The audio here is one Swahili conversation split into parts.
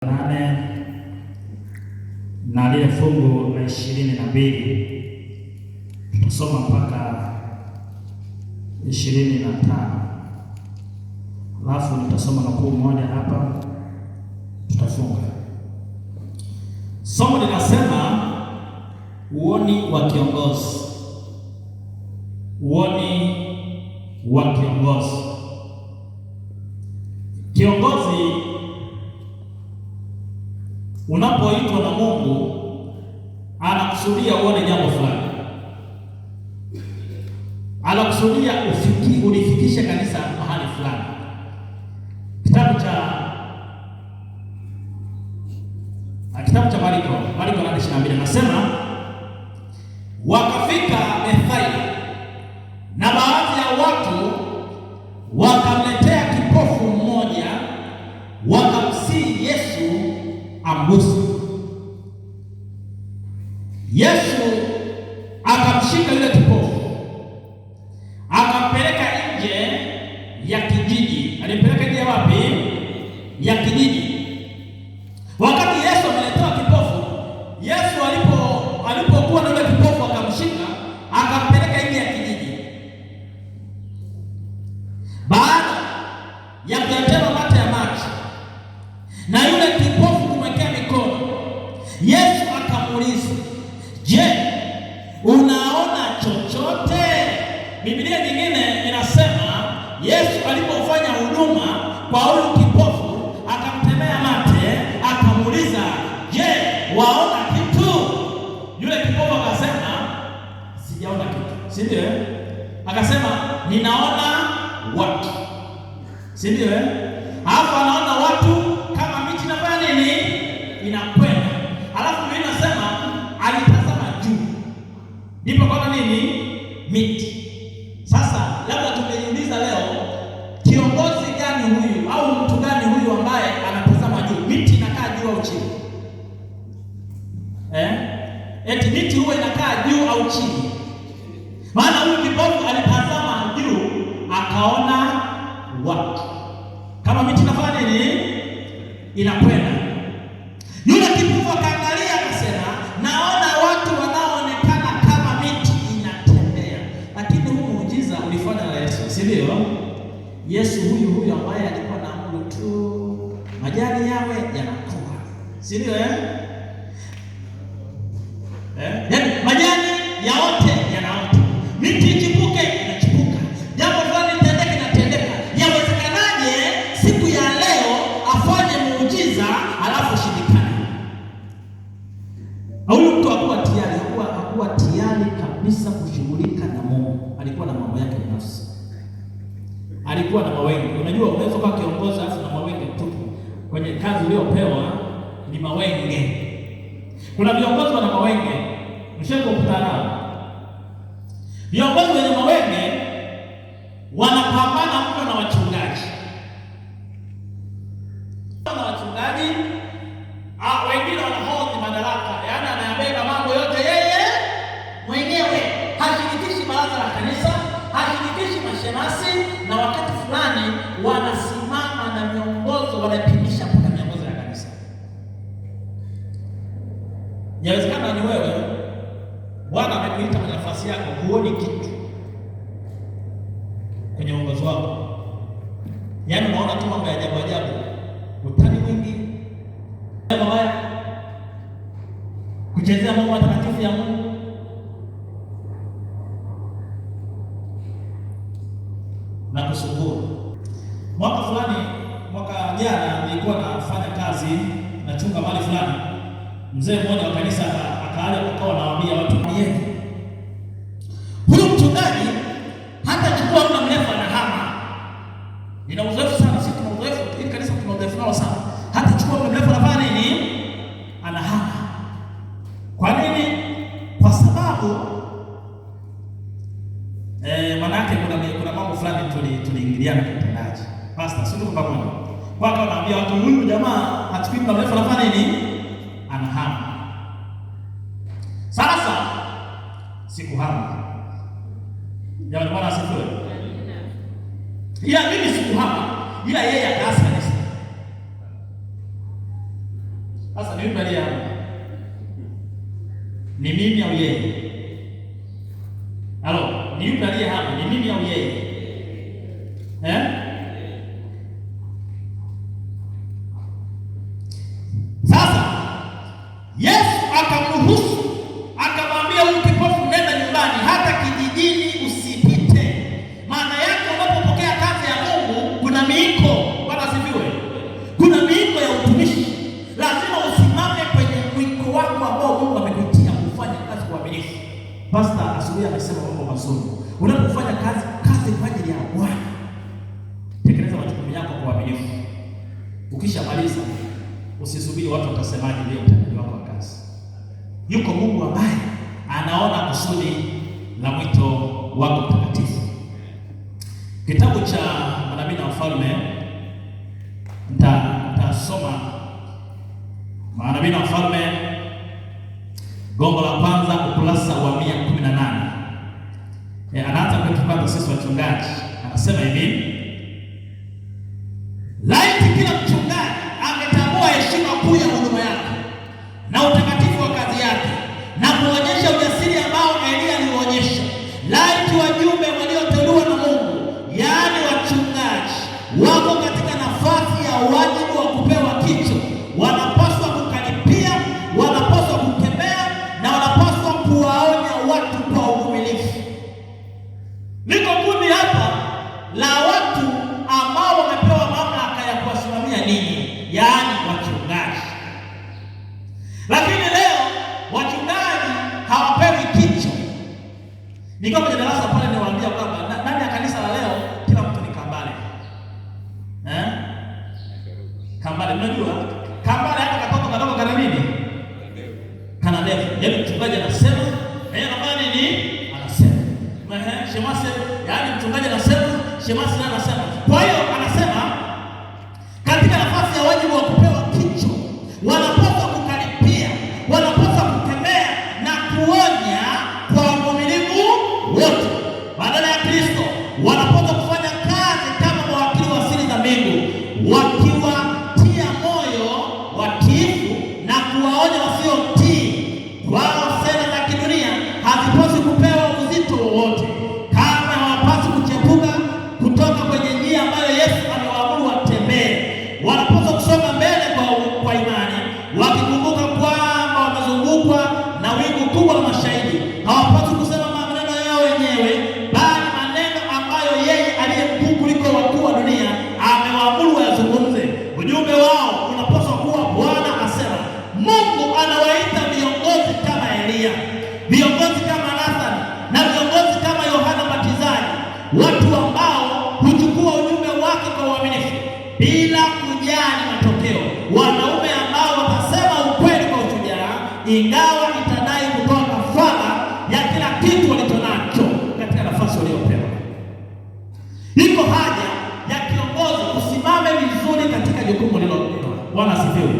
8 na lile fungu la 22 tutasoma mpaka 25, alafu nitasoma nukuu moja hapa, tutafunga. Somo linasema uoni wa kiongozi. Uoni wa kiongozi. Kiongozi unapoitwa na Mungu anakusudia uone jambo fulani, anakusudia ulifikishe kanisa mahali fulani. Kitabu cha Marko 8:22 anasema wakafika Bethsaida na baadhi ya watu wakamletea kipofu mmoja, wakamsihi Yesu amguse. Yesu akamshika yule kipofu, akampeleka nje ya kijiji. Alimpeleka nje wapi? Ya kijiji. Wakati Yesu ameletewa kipofu, Yesu alipokuwa na yule kipofu akamshika, akampeleka nje ya kijiji. Baada ya kuletewa mate ya maji na yule kipofu kumwekea mikono, Yesu akamuuliza, "Je, unaona chochote?" Biblia nyingine inasema Yesu alipofanya huduma kwa huyu kipofu, akamtemea mate, akamuuliza, "Je, waona kitu?" Yule kipofu akasema, "Sijaona kitu." Si ndio? Akasema, "Ninaona watu." Si ndio? Hapo anaona watu kama miti inafanya nini? Inakwenda. Alafu mimi nasema alitazama juu, ndipo kwa nini? Miti. Sasa labda tungejiuliza leo, kiongozi gani huyu au mtu gani huyu ambaye anatazama juu? Miti inakaa juu au chini? Eti miti huwa inakaa juu au chini? Maana huyu kipofu alitazama juu akaona watu. Kama miti inafanya nini? Inakwenda. Yule kipofu akaangalia akasema, "Naona watu wanaoonekana kama miti inatembea." Lakini huu muujiza ulifanya na Yesu, si ndio? Yesu huyu ambaye alikuwa na amuru tu majani yawe yanakuwa, si ndio? Yaani majani yaote yanaota, miti ichipuke inachipuka, jambo fulani litendeke inatendeka. Yawezekanaje siku ya leo afanye muujiza alafu shindikane? Huyu mtu hakuwa tayari kabisa kushughulika na Mungu. Alikuwa na mambo yake binafsi, alikuwa na mawenge. Unajua, unaweza kuwa kiongozi alafu na mawenge tu kwenye kazi uliyopewa, ni mawenge. Kuna viongozi wana mawenge, mshakokutana nao. Viongozi wenye mawenge wanapambana mno na wachungaji. Wengine wanahodhi madaraka, yaani anayabeba mambo yote yeye mwenyewe, hashirikishi baraza la kanisa, hashirikishi mashemasi, na wakati fulani wanasimama na miongozo, wanapitisha mpaka miongozo ya kanisa. Yawezekana ni wewe, Bwana amekuita kwenye nafasi yako, huoni kitu kwenye uongozi wako, yaani unaona tu mambo ya ajabu, utani mwingi, mabaya, kuchezea mambo matakatifu ya Mungu. Na kusumbua. Mwaka jana nilikuwa nafanya kazi, nachunga mali fulani. Mzee mmoja wa kanisa akawa anawaambia watu, huyu mchungaji hata chukua muda mrefu anahama. Nina uzoefu sana, sisi tuna uzoefu, hili kanisa tuna uzoefu nao sana. Hata chukua muda mrefu anafanya nini? Anahama. Kwa nini? Kwa sababu manake kuna mambo fulani tuliingiliana kiutendaji. Pastor, sio kwa pamoja. Kwa hiyo anaambia watu, huyu jamaa hachukui muda mrefu anafanya nini? Anahama. Sasa sikuhama. Jamani, Bwana asifiwe. Ila mimi sikuhama, ila yeye akaasa kanisa. Sasa ni yupi aliye hapa? Ni mimi au yeye? Halo, ni yupi aliye hapa? Ni mimi au yeye? Sasa Yesu akamruhusu, akamwambia huyu kipofu, nenda nyumbani, hata kijijini usipite. Maana yake unapopokea kazi ya Mungu kuna miiko. Bwana asifiwe. Kuna miiko ya utumishi. Lazima usimame kwenye mwiko wako ambao Mungu amekutia kufanya kazi kwa uaminifu. Pastor asubuhi amesema mambo mazuri. Unapofanya kazi kwa ajili ya Bwana, tekeleza majukumu yako kwa uaminifu. Ukishamaliza usisubiri watu watasemaje leo utendaji wako wa kazi. Yuko Mungu ambaye anaona kusudi la mwito wako mtakatifu. Kitabu cha Manabii na Wafalme, nitasoma Manabii na Wafalme gombo la kwanza ukurasa wa 118. Anaanza kwetu kwanza sisi wachungaji. Anasema hivi: laiti kila mchungaji ametambua heshima kuu ya huduma yake na utakatifu wa kazi yake na kuonyesha ujasiri ambao Elia alionyesha. Laiti wajumbe walioteuliwa na Mungu, yaani wachungaji, wako katika nafasi ya wajibu wa kupewa kicho. Wanapaswa kukaripia, wanapaswa kukemea na wanapaswa kuwaonya watu kwa uvumilivu. Niko kundi hapa la watu ambao wamepewa mamlaka ya kuwasimamia ninyi, yaani wachungaji. Lakini leo wachungaji hawapewi kicho. Niko kwenye darasa pale niwaambia kwamba ndani ya kanisa la leo kila mtu ni kambale. Kambale, mnajua? Kambale hata katoto kadogo kana nini? Kana ndevu. Yaani mchungaji anasema, anafanya nini? Anasema. Shemasi, yaani mchungaji anasema, shemasi naye anasema. Kwa hiyo anasema katika nafasi ya wajibu wa kupewa kicho, wanapaswa kukaripia, wanapaswa kukemea na kuonya kwa uvumilivu wote. Badala ya Kristo, wanapaswa kufanya kazi kama mawakili wa siri za mbingu, wakiwatia moyo watiifu na kuwaonya wasiotii. Wao sera za kidunia hazipaswi kupewa uzito wowote. Kama hawapaswi kuchepuka kutoka kwenye njia ambayo Yesu amewaamuru watembee. Wanapaswa kusonga mbele kwa imani, wakikumbuka kwamba wamezungukwa na wingu kubwa la mashahidi. Hawapaswi kusema maneno yao wenyewe, bali maneno ambayo yeye aliye mkuu kuliko wakuu wa dunia amewaamuru wayazungumze. Ujumbe wao unapaswa kuwa Bwana asema. Mungu anawaita viongozi kama Elia, viongozi kama Nathan na viongozi kama Yohana Mbatizaji, watu ambao huchukua ujumbe wake kwa uaminifu bila kujali matokeo, wanaume ambao watasema ukweli kwa ushujaa, ingawa itadai kutoa kafara ya kila kitu walichonacho katika nafasi waliopewa. Iko haja ya kiongozi usimame vizuri katika jukumu lilopewa. Bwana asifiwe.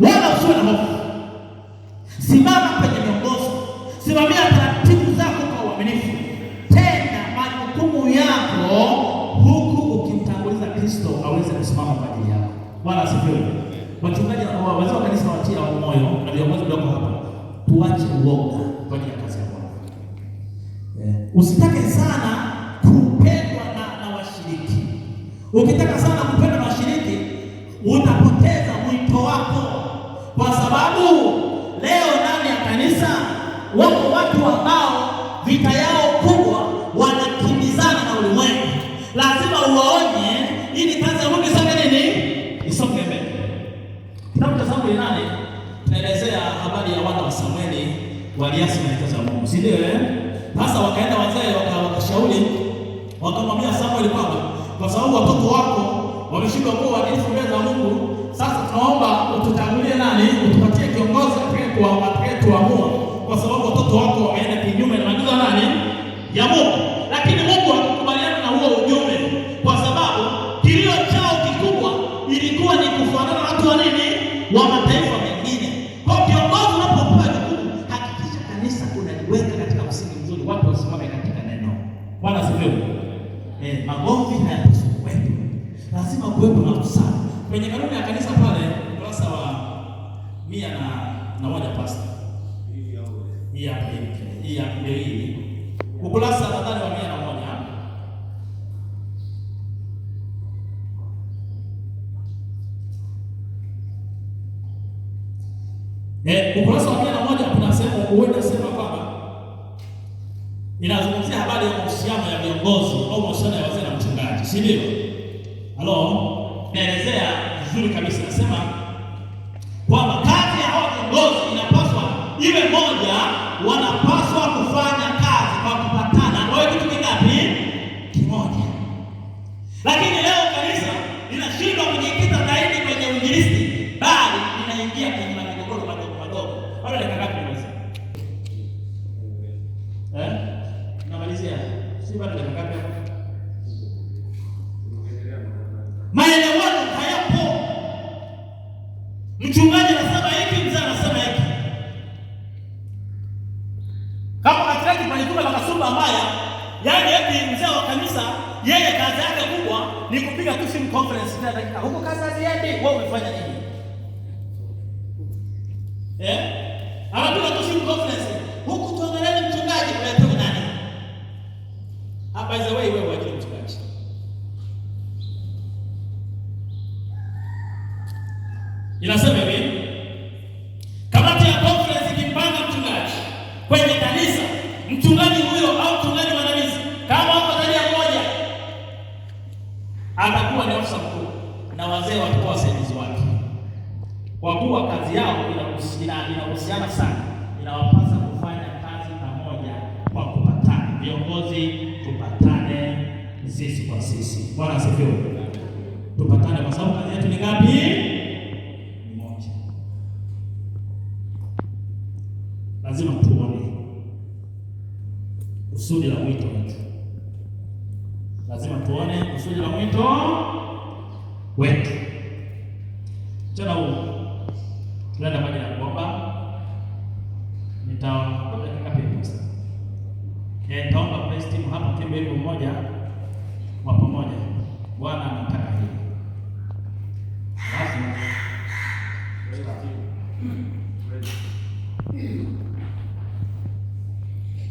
Wala usiwe na hofu. Simama kwenye viongozi, simamia taratibu zako kwa uaminifu, tenda majukumu yako huku ukimtanguliza Kristo aweze kusimama kwa ajili yako. Bwana asifiwe. Wachungaji na wazee wa kanisa watia moyo na viongozi walioko hapa, tuache uoga kwa ajili ya kazi ya Bwana. Usitake sana kupendwa na washiriki. Ukitaka sana kupendwa na washiriki, utapoteza mwito wako, kwa sababu leo ndani ya kanisa wako watu ambao vita yao kubwa wanakimbizana na ulimwengu. Lazima uwaonye ili kazi ya Mungu isonge nini? Isonge mbele. Kitabu cha Samueli 8 tunaelezea habari ya wana wa Samueli waliasi maelekezo ya Mungu, si ndio? Sasa wakaenda wazee wakashauri, wakamwambia Samueli kwamba kwa sababu watoto wako wameshindwa kuwa waadilifu mbele za Mungu, sasa tunaomba ututangulie nani? Utupatie kiongozi atakayetuamua, kwa sababu watoto wako wameenda kinyume na maagizo nani? Ya Mungu. Lakini Mungu hakukubaliana na huo ujumbe, kwa sababu kilio chao kikubwa ilikuwa ni kufanana na watu wa nini? Wa mataifa mengine. Kwa kiongozi unapopewa jukumu, hakikisha kanisa unaliweka katika msingi mzuri, watu wasimame katika neno. Bwana asifiwe. Magomvi hayapaswi kuwepo. Lazima kuwepo na usawa. Kwenye kanuni ya kanisa pale ukurasa wa 101 pasta. Hii hapa hii hapa ndio hii. Ukurasa nadhani wa 101. Ukurasa wa 101 kuna sehemu huenda sema kwamba inazungumzia habari ya mahusiano ya viongozi au mahusiano ya wazee na mchungaji, si ndio? Naelezea vizuri kabisa, nasema kwamba kazi ya hao viongozi inapaswa iwe moja, wanapaswa kufanya kazi kwa kupatana. Kwa hiyo kitu kingapi? Kimoja. Lakini leo kanisa linashindwa kujikita zaidi kwenye uinjilisti, bali linaingia kwenye migogoro madogo. Bado dakika ngapi nimaliza? Namalizia. Si bado dakika ngapi? Maelewano hayapo. Mchungaji anasema hiki, mzee anasema hiki. Kama katika kipalikuwa la kasumba mbaya, yaani eti mzee wa kanisa yeye kazi yake kubwa ni kupiga tu simu conference na dakika. Huko kazi haziende, wewe umefanya nini? Anapiga tu simu conference. Huko tuangalie mchungaji unayepewa nani? By the way, wewe wajua mchungaji. Inasema hivi, kamati ya conference ikimpanga mchungaji kwenye kanisa, mchungaji huyo au mchungaji mwandamizi kama wako ndani ya moja, atakuwa ni afisa mkuu na wazee watakuwa wasaidizi wake. Kwa kuwa kazi yao inahusiana sana, inawapasa kufanya kazi pamoja kwa kupatana. Viongozi tupatane sisi kwa sisi. Bwana asifiwe. Tupatane kwa sababu kazi yetu ni ngapi? Lazima tuone kusudi la mwito wetu. Lazima tuone kusudi la mwito wetu. Tena tunaenda kwa ajili ya kuomba. Nitaomba dakika pekee sana. Nitaomba praise team hapa tembe hilo mmoja wa pamoja. Bwana anataka hili. Lazima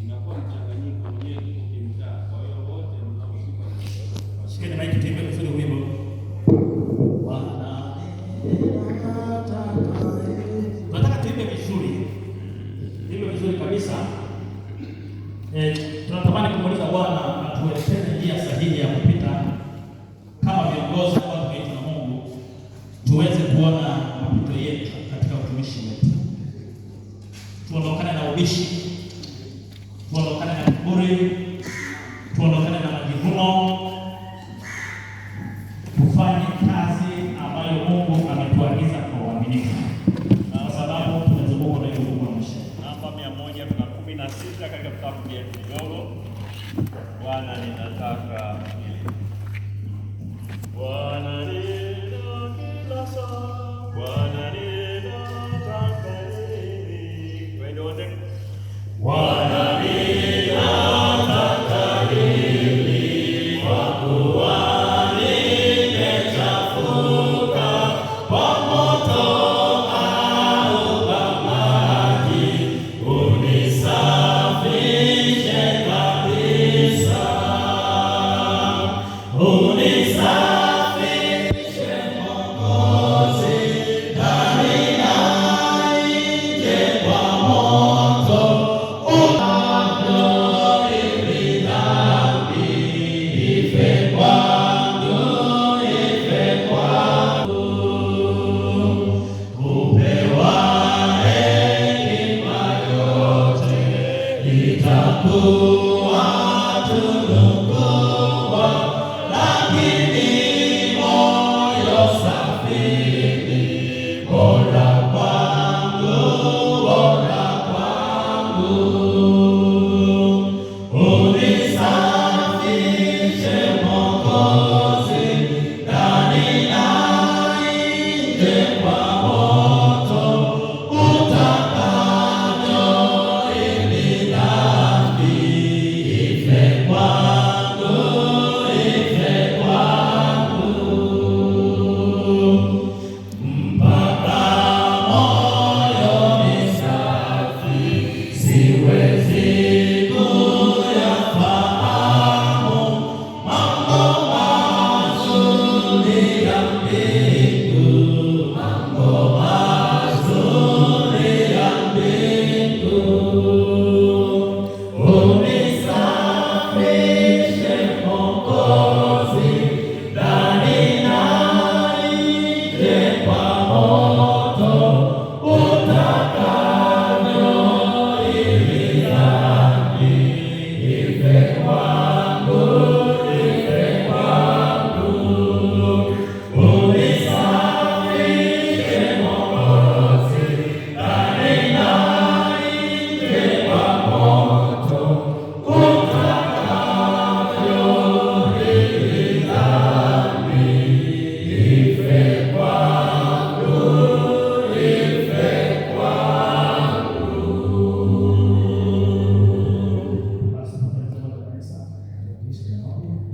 inakuwa mchanganyiko mwenyewe ukimtaa. Kwa hiyo wote mnaoshika shikeni maiki tembe vizuri wimbo. Bwana tunataka tuimbe vizuri. Tuimbe vizuri kabisa. Tunatamani kumuuliza Bwana atuelekeze njia sahihi ya kupita kama viongozi wa watu na Mungu, tuweze kuona mapito yetu katika utumishi wetu. Tuondokane na ubishi, tuondokane na kiburi, tuondokane na majivuno, tufanye kazi ambayo Mungu ametuagiza kwa uaminifu, kwa sababu tumezungukwa na nguvu ya maisha. Namba 116 katika kitabu chetu kidogo. Bwana ninataka Bwana nina kila saa, Bwana ninataka nini? Twende wote. Bwana ninataka nini? Kwa kuwa nimechafuka kwa moto au kwa maji, unisafishe kabisa. Oh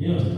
yote.